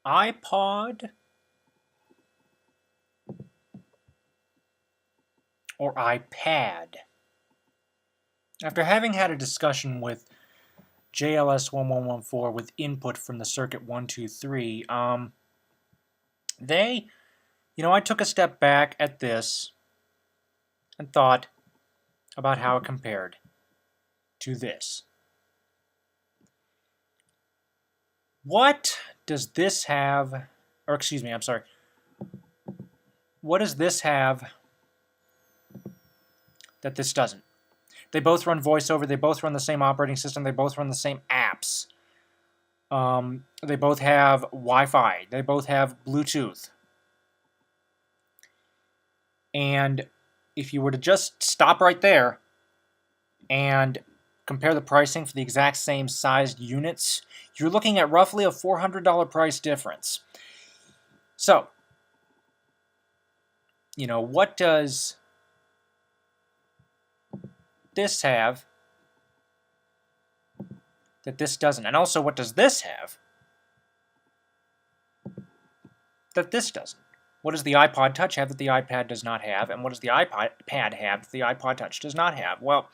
iPod or iPad? After having had a discussion with JLS1114 with input from the circuit 123, I took a step back at this and thought about how it compared to this. What does this have, or excuse me, I'm sorry. What does this have that this doesn't? They both run VoiceOver, they both run the same operating system, they both run the same apps. They both have Wi-Fi, they both have Bluetooth. And if you were to just stop right there and compare the pricing for the exact same sized units, you're looking at roughly a $400 price difference. So, what does this have that this doesn't? And also, what does this have that this doesn't? What does the iPod Touch have that the iPad does not have? And what does the iPad have that the iPod Touch does not have? Well,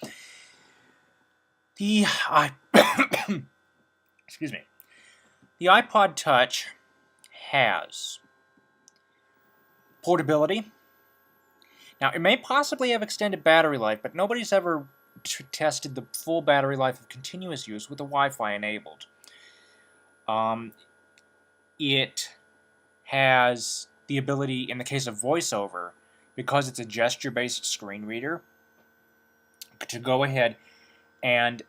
the excuse me. The iPod Touch has portability. Now, it may possibly have extended battery life, but nobody's ever tested the full battery life of continuous use with the Wi-Fi enabled. It has the ability, in the case of VoiceOver, because it's a gesture-based screen reader, to go ahead and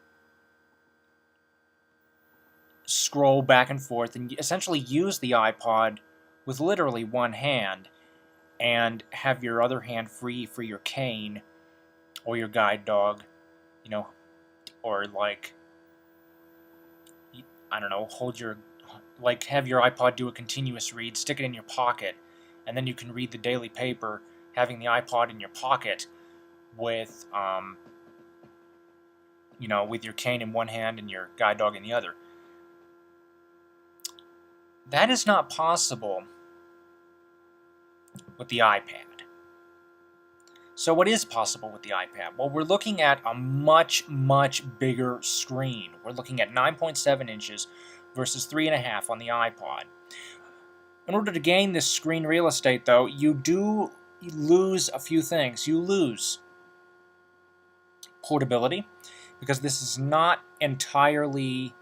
scroll back and forth and essentially use the iPod with literally one hand and have your other hand free for your cane or your guide dog, or have your iPod do a continuous read, stick it in your pocket, and then you can read the daily paper having the iPod in your pocket with, with your cane in one hand and your guide dog in the other. That is not possible with the iPad. So what is possible with the iPad? Well, we're looking at a much, much bigger screen. We're looking at 9.7 inches versus 3.5 on the iPod. In order to gain this screen real estate, though, you lose a few things. You lose portability, because this is not entirely,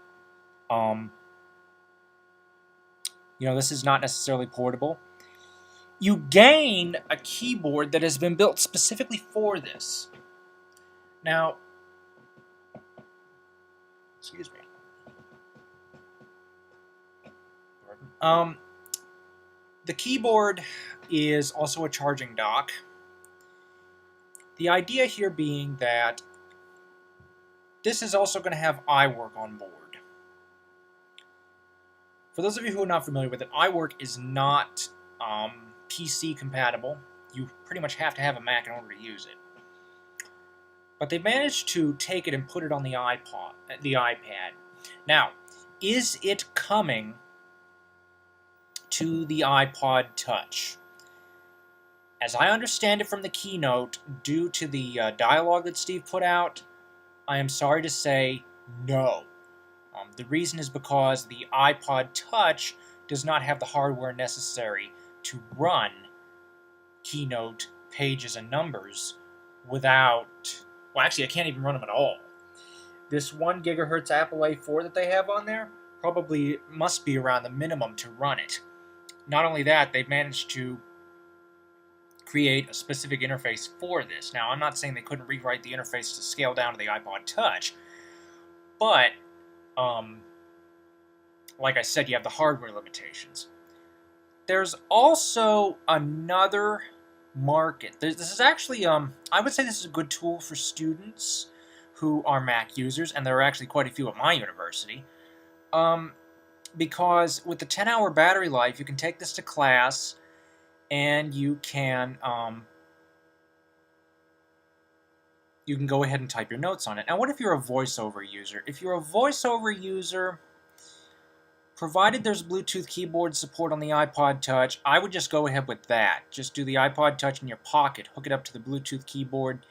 this is not necessarily portable. You gain a keyboard that has been built specifically for this. Now, excuse me. The keyboard is also a charging dock. The idea here being that this is also going to have iWork on board. For those of you who are not familiar with it, iWork is not PC compatible. You pretty much have to have a Mac in order to use it. But they managed to take it and put it on the iPad. Now, is it coming to the iPod Touch? As I understand it from the keynote, due to the dialogue that Steve put out, I am sorry to say no. The reason is because the iPod Touch does not have the hardware necessary to run keynote pages and numbers without... Well, actually, I can't even run them at all. This 1 gigahertz Apple A4 that they have on there probably must be around the minimum to run it. Not only that, they've managed to create a specific interface for this. Now, I'm not saying they couldn't rewrite the interface to scale down to the iPod Touch, but, like I said, you have the hardware limitations. There's also another market. This is actually, I would say this is a good tool for students who are Mac users, and there are actually quite a few at my university, because with the 10-hour battery life, you can take this to class, and you can go ahead and type your notes on it. Now, what if you're a VoiceOver user? If you're a VoiceOver user, Provided there's Bluetooth keyboard support on the iPod Touch, I would just go ahead with that. Just do the iPod Touch in your pocket, hook it up to the Bluetooth keyboard,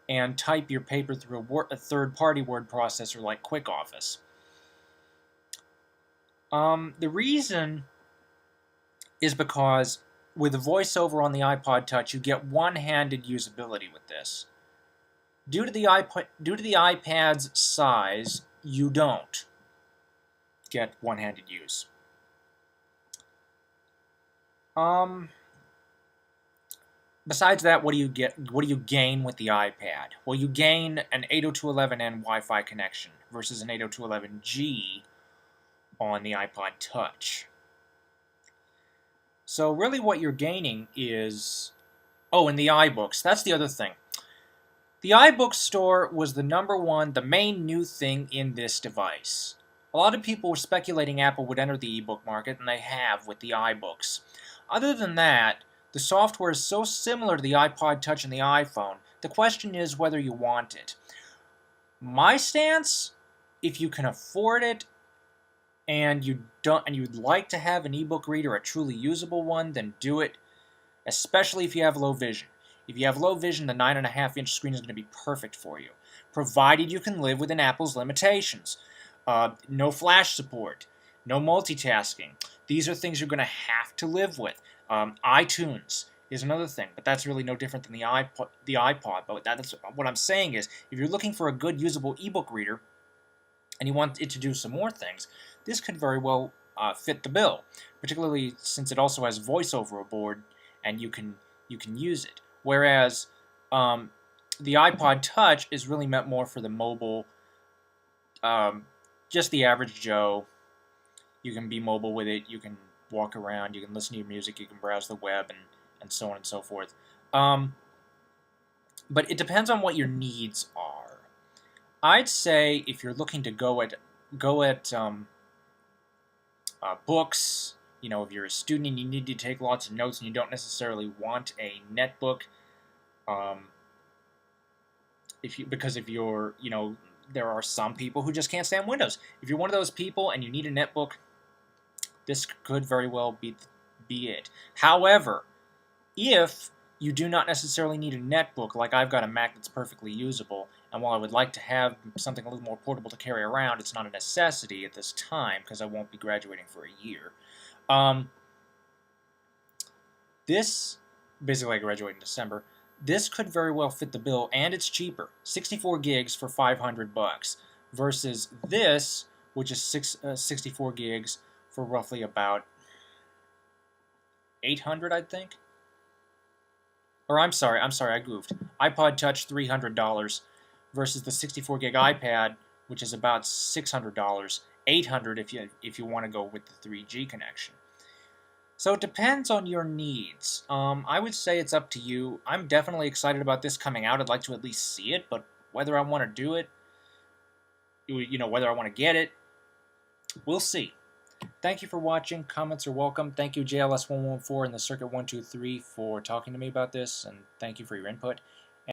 and type your paper through a third-party word processor like QuickOffice. The reason is because with VoiceOver on the iPod Touch, you get one-handed usability with this. Due to the iPad's size, you don't get one-handed use. Besides that, what do you get? What do you gain with the iPad? Well, you gain an 802.11n Wi-Fi connection versus an 802.11g on the iPod Touch. So really what you're gaining is... Oh, and the iBooks. That's the other thing. The iBook store was the main new thing in this device. A lot of people were speculating Apple would enter the ebook market, and they have with the iBooks. Other than that, the software is so similar to the iPod Touch and the iPhone, the question is whether you want it. My stance, if you can afford it, and you'd like to have an ebook reader, a truly usable one, then do it, especially if you have low vision. If you have low vision, the 9.5-inch screen is going to be perfect for you, provided you can live within Apple's limitations. No flash support, no multitasking. These are things you're going to have to live with. iTunes is another thing, but that's really no different than the iPod. But that's what I'm saying is, if you're looking for a good usable ebook reader, and you want it to do some more things, this could very well fit the bill, particularly since it also has VoiceOver aboard, and you can use it. Whereas the iPod Touch is really meant more for the mobile, just the average Joe. You can be mobile with it, you can walk around, you can listen to your music, you can browse the web, and so on and so forth. But it depends on what your needs are. I'd say if you're looking to go at books, if you're a student and you need to take lots of notes and you don't necessarily want a netbook, there are some people who just can't stand Windows. If you're one of those people and you need a netbook, this could very well be it. However, if you do not necessarily need a netbook, like I've got a Mac that's perfectly usable, and while I would like to have something a little more portable to carry around, it's not a necessity at this time because I won't be graduating for a year. This, basically I graduate in December, this could very well fit the bill, and it's cheaper. 64 gigs for $500 versus this, which is 64 gigs for roughly about $800, I think. Or I'm sorry, I goofed. iPod Touch, $300 versus the 64 gig iPad, which is about $600, $800 if you want to go with the 3G connection. So it depends on your needs. I would say it's up to you. I'm definitely excited about this coming out. I'd like to at least see it, but whether I want to do it, whether I want to get it, we'll see. Thank you for watching. Comments are welcome. Thank you, JLS114 and the Circuit123 for talking to me about this, and thank you for your input.